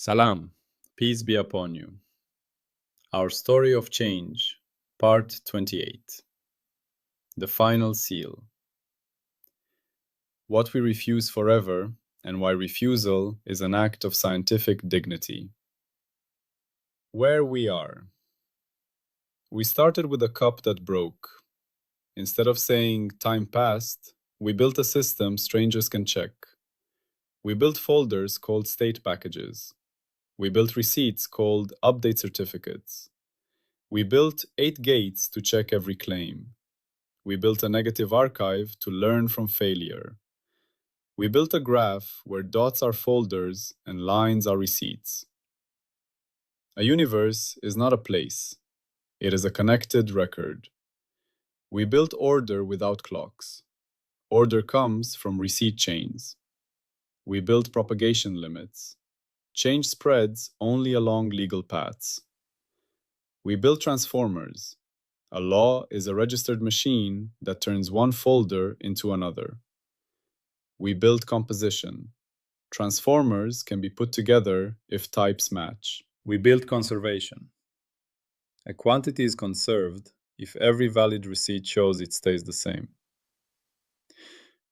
Salam, peace be upon you. Our Story of Change, Part 28. The Final Seal. What we refuse forever, and why refusal is an act of scientific dignity. Where we are. We started with a cup that broke. Instead of saying time passed, we built a system strangers can check. We built folders called state packages. We built receipts called update certificates. We built 8 gates to check every claim. We built a negative archive to learn from failure. We built a graph where dots are folders and lines are receipts. A universe is not a place. It is a connected record. We built order without clocks. Order comes from receipt chains. We built propagation limits. Change spreads only along legal paths. We built transformers. A law is a registered machine that turns one folder into another. We built composition. Transformers can be put together if types match. We built conservation. A quantity is conserved if every valid receipt shows it stays the same.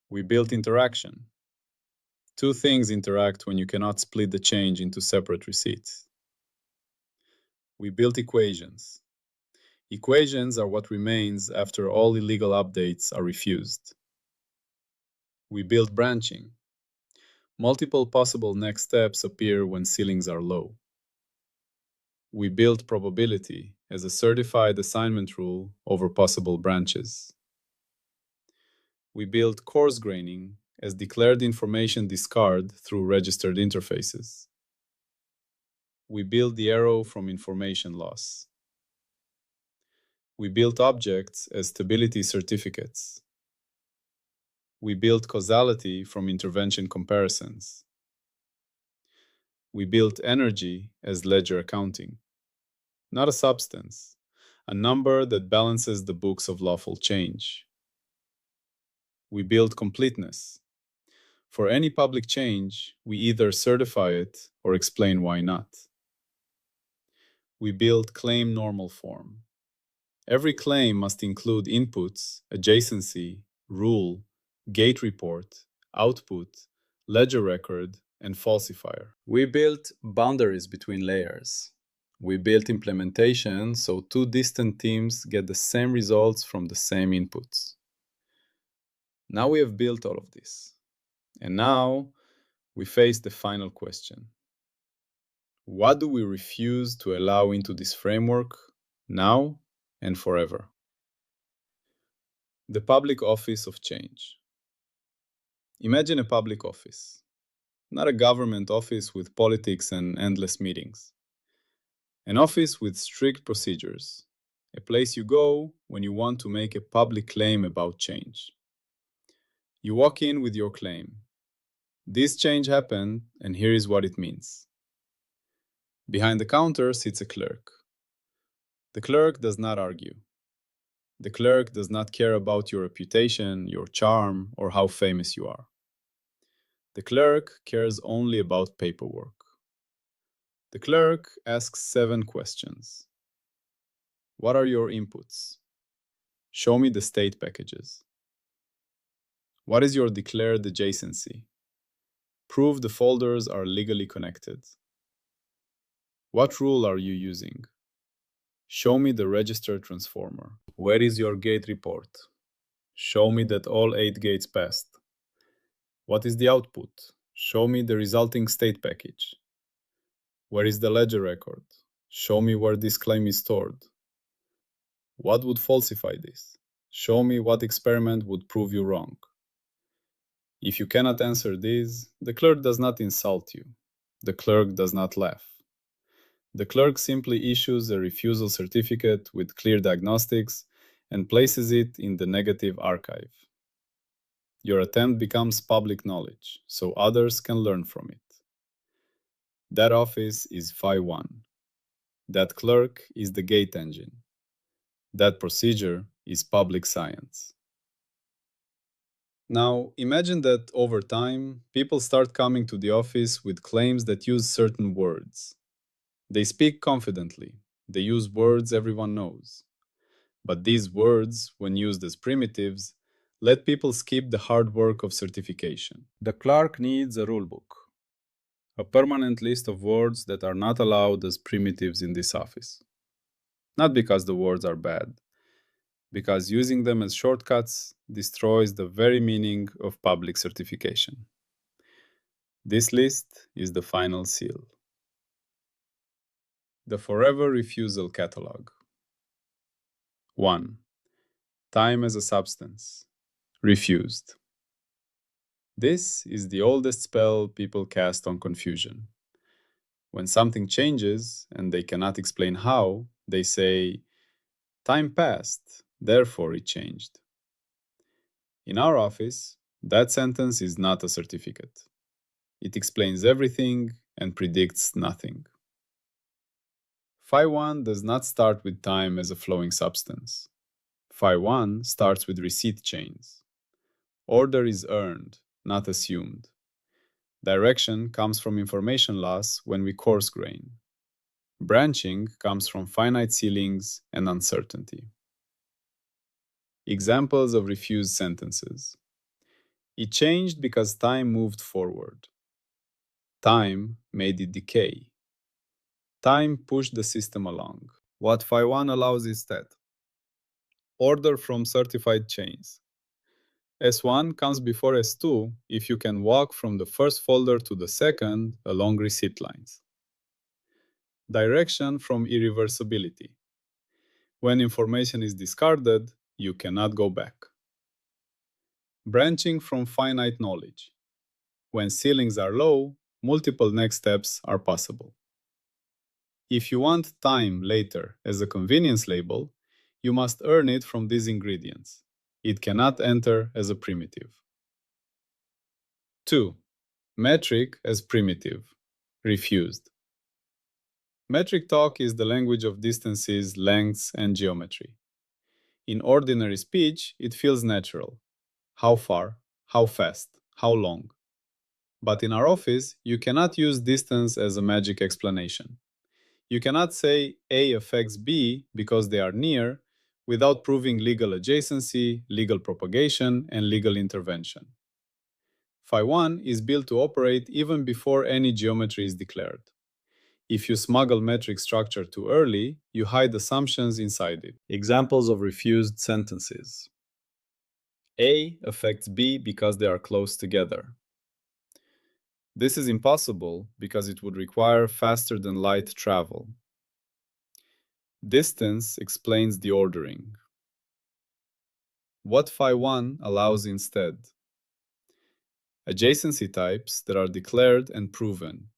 We built interaction. Two things interact when you cannot split the change into separate receipts. We built equations. Equations are what remains after all illegal updates are refused. We built branching. Multiple possible next steps appear when ceilings are low. We built probability as a certified assignment rule over possible branches. We built coarse-graining as declared information discard through registered interfaces. We built the arrow from information loss. We built objects as stability certificates. We built causality from intervention comparisons. We built energy as ledger accounting. Not a substance, a number that balances the books of lawful change. We build completeness. For any public change, we either certify it or explain why not. We build claim normal form. Every claim must include inputs, adjacency, rule, gate report, output, ledger record, and falsifier. We built boundaries between layers. We built implementation so two distant teams get the same results from the same inputs. Now we have built all of this. And now we face the final question. What do we refuse to allow into this framework now and forever? The public office of change. Imagine a public office, not a government office with politics and endless meetings. An office with strict procedures, a place you go when you want to make a public claim about change. You walk in with your claim. This change happened, and here is what it means. Behind the counter sits a clerk. The clerk does not argue. The clerk does not care about your reputation, your charm, or how famous you are. The clerk cares only about paperwork. The clerk asks 7 questions. What are your inputs? Show me the state packages. What is your declared adjacency? Prove the folders are legally connected. What rule are you using? Show me the registered transformer. Where is your gate report? Show me that all 8 gates passed. What is the output? Show me the resulting state package. Where is the ledger record? Show me where this claim is stored. What would falsify this? Show me what experiment would prove you wrong. If you cannot answer these, the clerk does not insult you. The clerk does not laugh. The clerk simply issues a refusal certificate with clear diagnostics and places it in the negative archive. Your attempt becomes public knowledge, so others can learn from it. That office is Phi 1. That clerk is the gate engine. That procedure is public science. Now, imagine that over time, people start coming to the office with claims that use certain words. They speak confidently. They use words everyone knows. But these words, when used as primitives, let people skip the hard work of certification. The clerk needs a rulebook, a permanent list of words that are not allowed as primitives in this office. Not because the words are bad, because using them as shortcuts destroys the very meaning of public certification. This list is the final seal. The Forever Refusal Catalog. 1. Time as a substance. Refused. This is the oldest spell people cast on confusion. When something changes and they cannot explain how, they say, time passed, therefore it changed. In our office, that sentence is not a certificate. It explains everything and predicts nothing. Phi 1 does not start with time as a flowing substance. Phi 1 starts with receipt chains. Order is earned, not assumed. Direction comes from information loss when we coarse grain. Branching comes from finite ceilings and uncertainty. Examples of refused sentences. It changed because time moved forward. Time made it decay. Time pushed the system along. What Phi 1 allows instead. Order from certified chains. S1 comes before S2 if you can walk from the first folder to the second along receipt lines. Direction from irreversibility. When information is discarded, you cannot go back. Branching from finite knowledge. When ceilings are low, multiple next steps are possible. If you want time later as a convenience label, you must earn it from these ingredients. It cannot enter as a primitive. 2. Metric as primitive. Refused. Metric talk is the language of distances, lengths, and geometry. In ordinary speech, it feels natural. How far? How fast? How long? But in our office, you cannot use distance as a magic explanation. You cannot say A affects B because they are near without proving legal adjacency, legal propagation, and legal intervention. Phi 1 is built to operate even before any geometry is declared. If you smuggle metric structure too early, you hide assumptions inside it. Examples of refused sentences. A affects B because they are close together. This is impossible because it would require faster than light travel. Distance explains the ordering. What Phi 1 allows instead. Adjacency types that are declared and proven.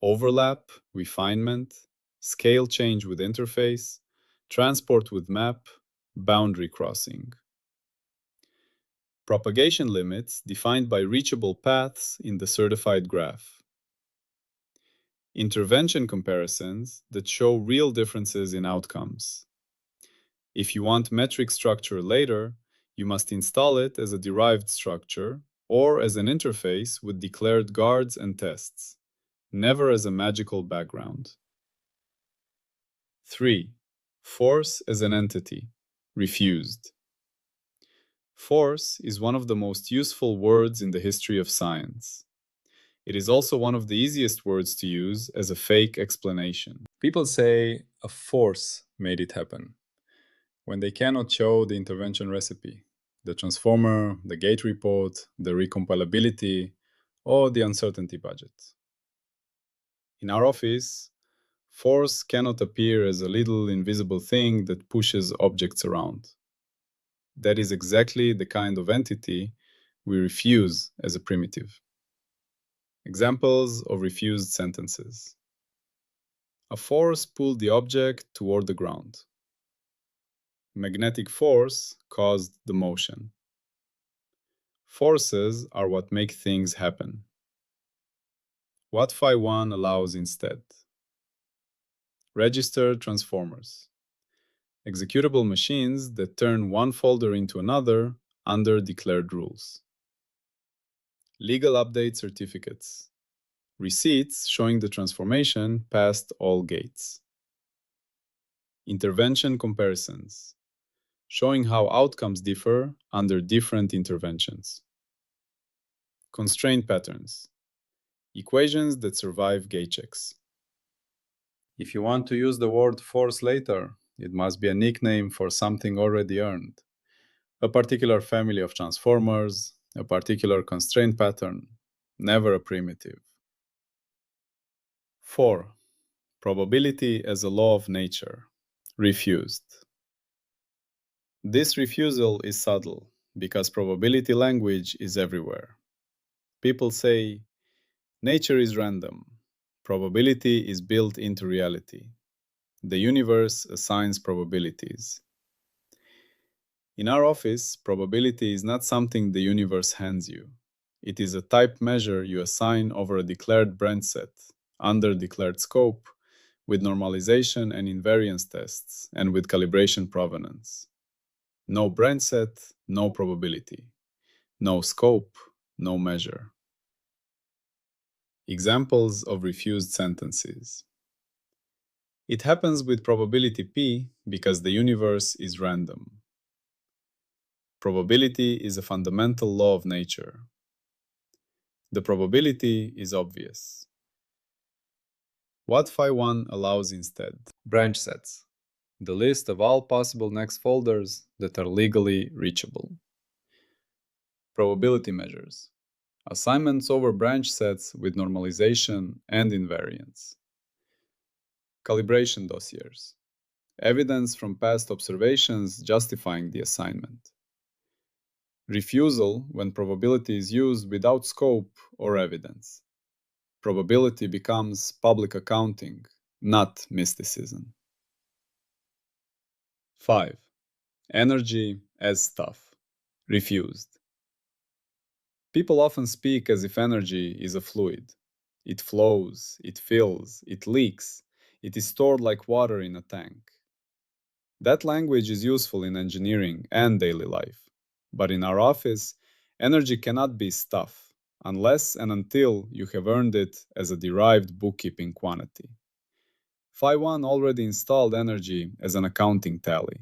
Overlap, refinement, scale change with interface, transport with map, boundary crossing. Propagation limits defined by reachable paths in the certified graph. Intervention comparisons that show real differences in outcomes. If you want metric structure later, you must install it as a derived structure or as an interface with declared guards and tests, never as a magical background. 3. Force as an entity. Refused. Force is one of the most useful words in the history of science. It is also one of the easiest words to use as a fake explanation. People say a force made it happen when they cannot show the intervention recipe, the transformer, the gate report, the recompilability, or the uncertainty budget. In our office, force cannot appear as a little invisible thing that pushes objects around. That is exactly the kind of entity we refuse as a primitive. Examples of refused sentences. A force pulled the object toward the ground. Magnetic force caused the motion. Forces are what make things happen. What Phi 1 allows instead. Registered transformers. Executable machines that turn one folder into another under declared rules. Legal update certificates. Receipts showing the transformation passed all gates. Intervention comparisons. Showing how outcomes differ under different interventions. Constraint patterns. Equations that survive gate checks. If you want to use the word force later, it must be a nickname for something already earned. A particular family of transformers, a particular constraint pattern, never a primitive. 4. Probability as a law of nature. Refused. This refusal is subtle because probability language is everywhere. People say, nature is random. Probability is built into reality. The universe assigns probabilities. In our office, probability is not something the universe hands you. It is a type measure you assign over a declared branch set, under declared scope, with normalization and invariance tests, and with calibration provenance. No branch set, no probability. No scope, no measure. Examples of refused sentences. It happens with probability p because the universe is random. Probability is a fundamental law of nature. The probability is obvious. What phi1 allows instead? Branch sets. The list of all possible next folders that are legally reachable. Probability measures. Assignments over branch sets with normalization and invariance. Calibration dossiers. Evidence from past observations justifying the assignment. Refusal when probability is used without scope or evidence. Probability becomes public accounting, not mysticism. 5. Energy as stuff. Refused. People often speak as if energy is a fluid. It flows, it fills, it leaks, it is stored like water in a tank. That language is useful in engineering and daily life. But in our office, energy cannot be stuff, unless and until you have earned it as a derived bookkeeping quantity. Phi1 already installed energy as an accounting tally,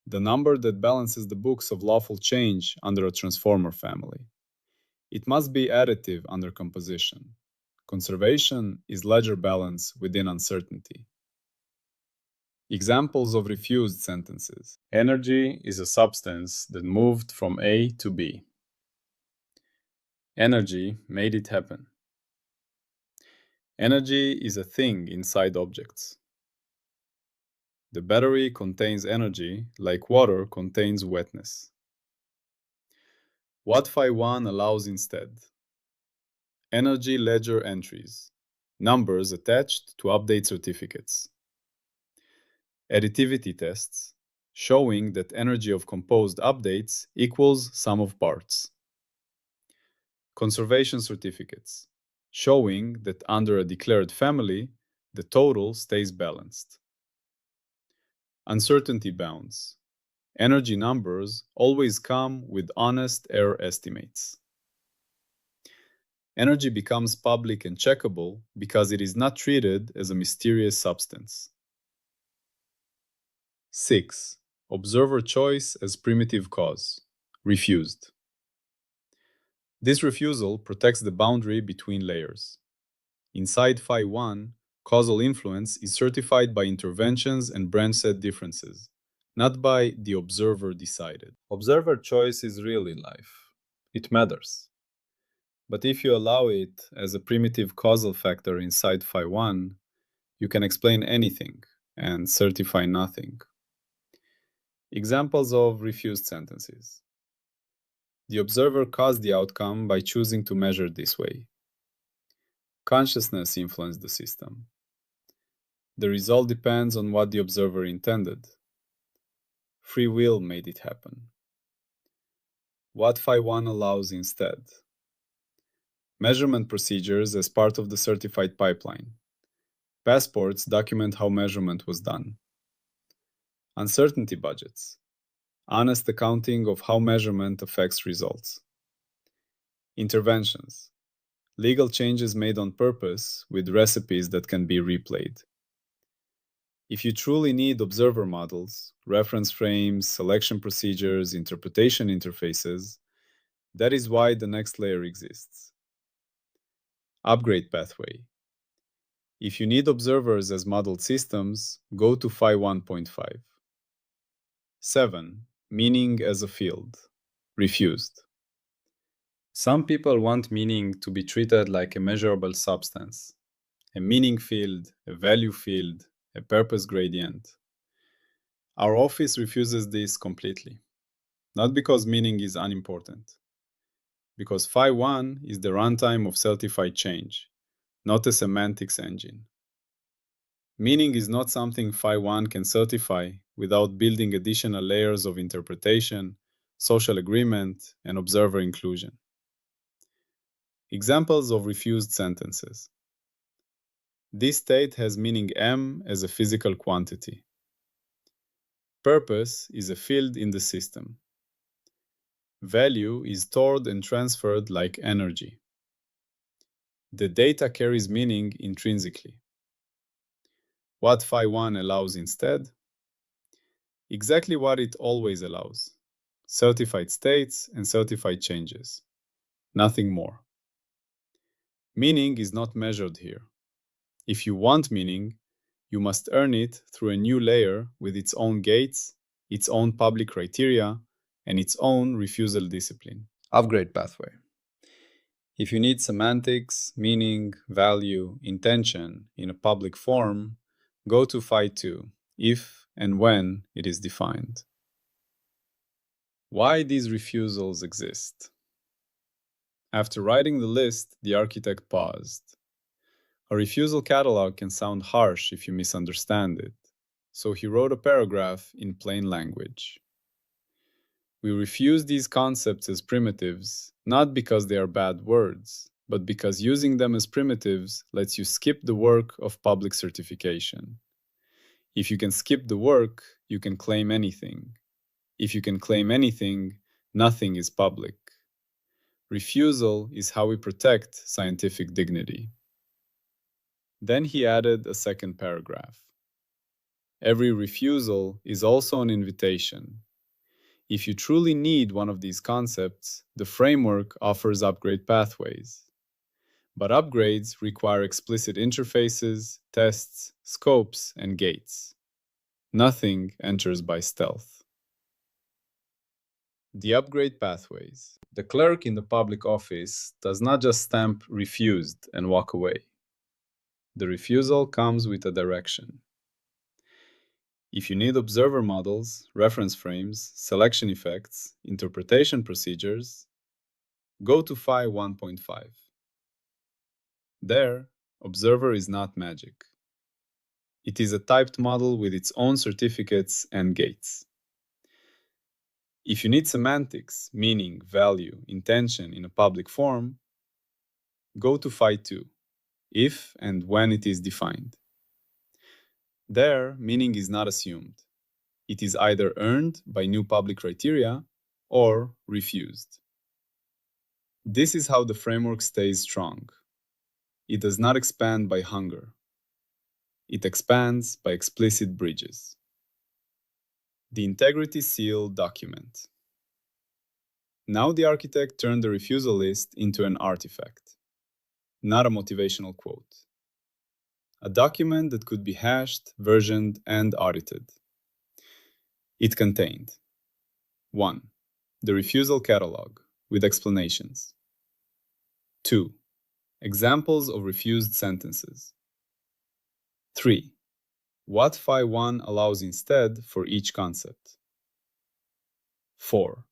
the number that balances the books of lawful change under a transformer family. It must be additive under composition. Conservation is ledger balance within uncertainty. Examples of refused sentences. Energy is a substance that moved from A to B. Energy made it happen. Energy is a thing inside objects. The battery contains energy like water contains wetness. What phi1 allows instead? Energy ledger entries, numbers attached to update certificates. Additivity tests, showing that energy of composed updates equals sum of parts. Conservation certificates, showing that under a declared family, the total stays balanced. Uncertainty bounds. Energy numbers always come with honest error estimates. Energy becomes public and checkable because it is not treated as a mysterious substance. 6. Observer choice as primitive cause. Refused. This refusal protects the boundary between layers. Inside phi1, causal influence is certified by interventions and branch set differences, not by the observer decided. Observer choice is real in life. It matters. But if you allow it as a primitive causal factor inside phi1, you can explain anything and certify nothing. Examples of refused sentences. The observer caused the outcome by choosing to measure this way. Consciousness influenced the system. The result depends on what the observer intended. Free will made it happen. What phi1 allows instead? Measurement procedures as part of the certified pipeline. Passports document how measurement was done. Uncertainty budgets. Honest accounting of how measurement affects results. Interventions. Legal changes made on purpose with recipes that can be replayed. If you truly need observer models, reference frames, selection procedures, interpretation interfaces, that is why the next layer exists. Upgrade pathway. If you need observers as modeled systems, go to Phi 1.5. 7. Meaning as a field. Refused. Some people want meaning to be treated like a measurable substance, a meaning field, a value field, a purpose gradient. Our office refuses this completely, not because meaning is unimportant, because Phi 1 is the runtime of certified change, not a semantics engine. Meaning is not something Phi 1 can certify without building additional layers of interpretation, social agreement, and observer inclusion. Examples of refused sentences. This state has meaning M as a physical quantity. Purpose is a field in the system. Value is stored and transferred like energy. The data carries meaning intrinsically. What Phi 1 allows instead? Exactly what it always allows. Certified states and certified changes. Nothing more. Meaning is not measured here. If you want meaning, you must earn it through a new layer with its own gates, its own public criteria, and its own refusal discipline. Upgrade pathway. If you need semantics, meaning, value, intention in a public form, go to Phi 2, if and when it is defined. Why these refusals exist? After writing the list, the architect paused. A refusal catalog can sound harsh if you misunderstand it, so he wrote a paragraph in plain language. We refuse these concepts as primitives, not because they are bad words, but because using them as primitives lets you skip the work of public certification. If you can skip the work, you can claim anything. If you can claim anything, nothing is public. Refusal is how we protect scientific dignity. Then he added a second paragraph. Every refusal is also an invitation. If you truly need one of these concepts, the framework offers upgrade pathways. But upgrades require explicit interfaces, tests, scopes, and gates. Nothing enters by stealth. The upgrade pathways. The clerk in the public office does not just stamp refused and walk away. The refusal comes with a direction. If you need observer models, reference frames, selection effects, interpretation procedures, go to Phi 1.5. There, observer is not magic. It is a typed model with its own certificates and gates. If you need semantics, meaning, value, intention in a public form, go to Phi 2, if and when it is defined. There, meaning is not assumed. It is either earned by new public criteria or refused. This is how the framework stays strong. It does not expand by hunger. It expands by explicit bridges. The integrity seal document. Now the architect turned the refusal list into an artifact, not a motivational quote. A document that could be hashed, versioned, and audited. It contained 1. The refusal catalog with explanations. 2. Examples of refused sentences. 3. What Phi 1 allows instead for each concept. 4.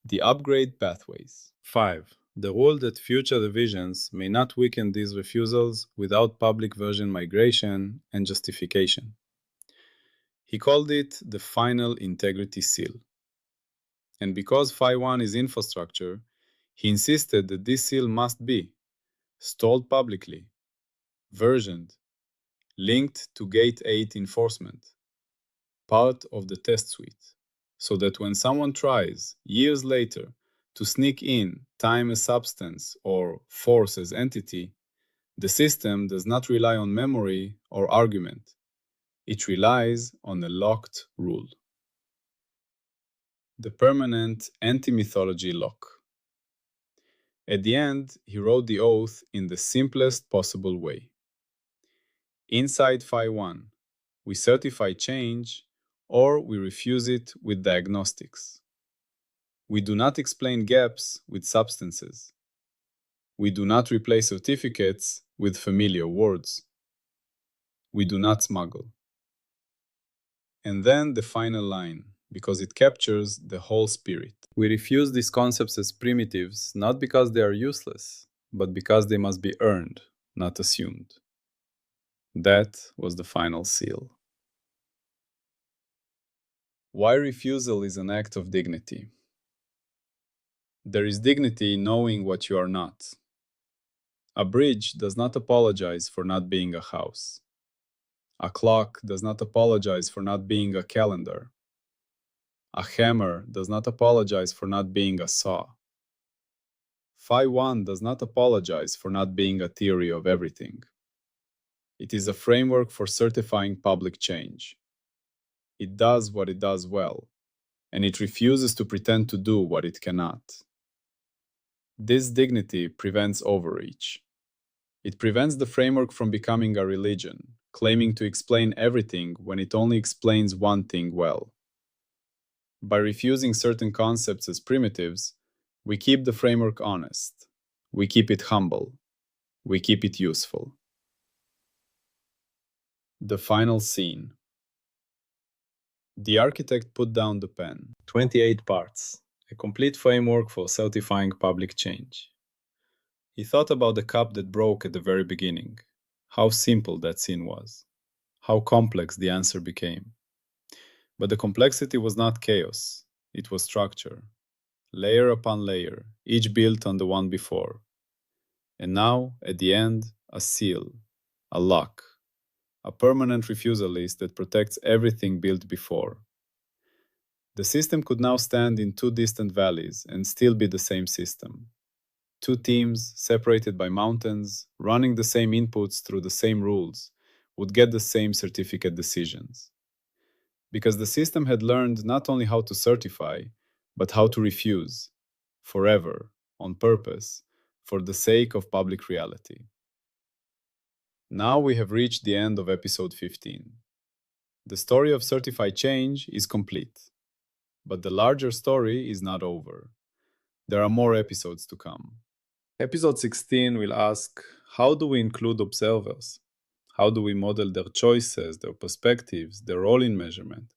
The upgrade pathways. 5. The rule that future revisions may not weaken these refusals without public version migration and justification. He called it the final integrity seal. And because Phi 1 is infrastructure, he insisted that this seal must be stalled publicly, versioned, linked to Gate 8 enforcement, part of the test suite, so that when someone tries, years later, To sneak in time as substance or force as entity, the system does not rely on memory or argument. It relies on a locked rule. The permanent anti-mythology lock. At the end, he wrote the oath in the simplest possible way. Inside Phi 1, we certify change or we refuse it with diagnostics. We do not explain gaps with substances. We do not replace certificates with familiar words. We do not smuggle. And then the final line, because it captures the whole spirit. We refuse these concepts as primitives, not because they are useless, but because they must be earned, not assumed. That was the final seal. Why refusal is an act of dignity. There is dignity in knowing what you are not. A bridge does not apologize for not being a house. A clock does not apologize for not being a calendar. A hammer does not apologize for not being a saw. Phi 1 does not apologize for not being a theory of everything. It is a framework for certifying public change. It does what it does well, and it refuses to pretend to do what it cannot. This dignity prevents overreach. It prevents the framework from becoming a religion, claiming to explain everything when it only explains one thing well. By refusing certain concepts as primitives, we keep the framework honest. We keep it humble. We keep it useful. The final scene. The architect put down the pen. 28 parts. A complete framework for certifying public change. He thought about the cup that broke at the very beginning. How simple that scene was. How complex the answer became. But the complexity was not chaos. It was structure. Layer upon layer, each built on the one before. And now, at the end, a seal, a lock, a permanent refusal list that protects everything built before. The system could now stand in two distant valleys and still be the same system. Two teams, separated by mountains, running the same inputs through the same rules, would get the same certificate decisions. Because the system had learned not only how to certify, but how to refuse, forever, on purpose, for the sake of public reality. Now we have reached the end of episode 15. The story of certified change is complete, but the larger story is not over. There are more episodes to come. Episode 16 will ask, how do we include observers? How do we model their choices, their perspectives, their role in measurement?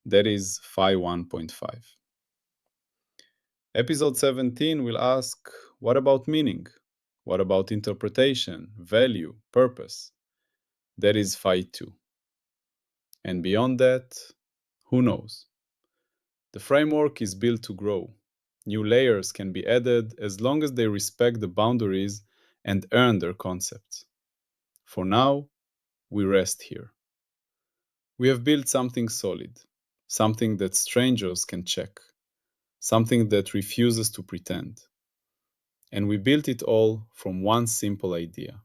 That is Phi 1.5. Episode 17 will ask, what about meaning? What about interpretation, value, purpose? That is Phi 2. And beyond that, who knows? The framework is built to grow. New layers can be added as long as they respect the boundaries and earn their concepts. For now, we rest here. We have built something solid, something that strangers can check, something that refuses to pretend. And we built it all from one simple idea.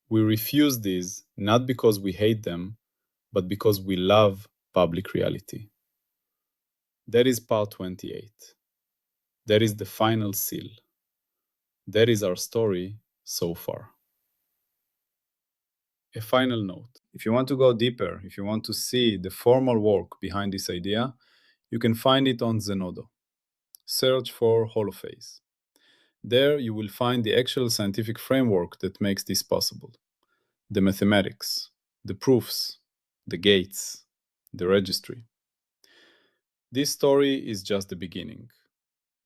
We refuse these not because we hate them, but because we love public reality. That is part 28. That is the final seal. That is our story so far. A final note. If you want to go deeper, if you want to see the formal work behind this idea, you can find it on Zenodo. Search for holophase. There you will find the actual scientific framework that makes this possible. The mathematics, the proofs, the gates, the registry. This story is just the beginning.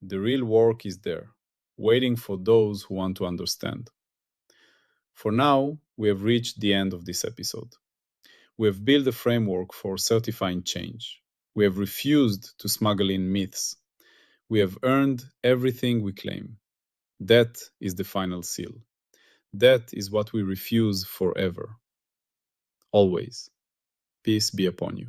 The real work is there, waiting for those who want to understand. For now, we have reached the end of this episode. We have built a framework for certifying change. We have refused to smuggle in myths. We have earned everything we claim. That is the final seal. That is what we refuse forever. Always. Peace be upon you.